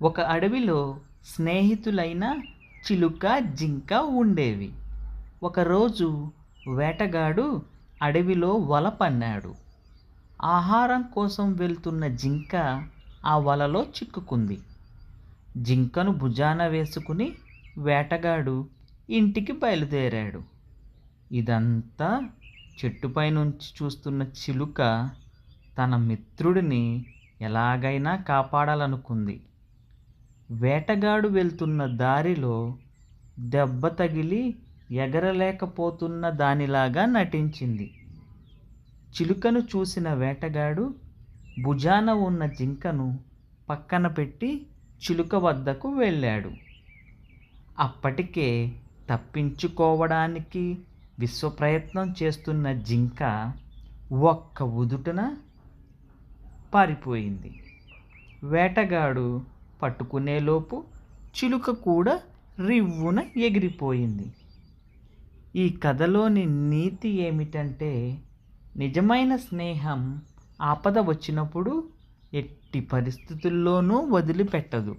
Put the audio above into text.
ఒక అడవిలో స్నేహితులైన చిలుక, జింక ఉండేవి. ఒకరోజు వేటగాడు అడవిలో వల పన్నాడు. ఆహారం కోసం వెళ్తున్న జింక ఆ వలలో చిక్కుకుంది. జింకను భుజాన వేసుకుని వేటగాడు ఇంటికి బయలుదేరాడు. ఇదంతా చెట్టుపై నుంచి చూస్తున్న చిలుక తన మిత్రుడిని ఎలాగైనా కాపాడాలనుకుంది. వేటగాడు వెళ్తున్న దారిలో దెబ్బ తగిలి ఎగరలేకపోతున్న దానిలాగా నటించింది. చిలుకను చూసిన వేటగాడు భుజాన ఉన్న జింకను పక్కన పెట్టి చిలుక వద్దకు వెళ్ళాడు. అప్పటికే తప్పించుకోవడానికి విశ్వప్రయత్నం చేస్తున్న జింక ఒక్క ఉదుటున పారిపోయింది. వేటగాడు పట్టుకునేలోపు చిలుక కూడా రివ్వున ఎగిరిపోయింది. ఈ కథలోని నీతి ఏమిటంటే, నిజమైన స్నేహం ఆపద వచ్చినప్పుడు ఎట్టి పరిస్థితుల్లోనూ వదిలిపెట్టదు.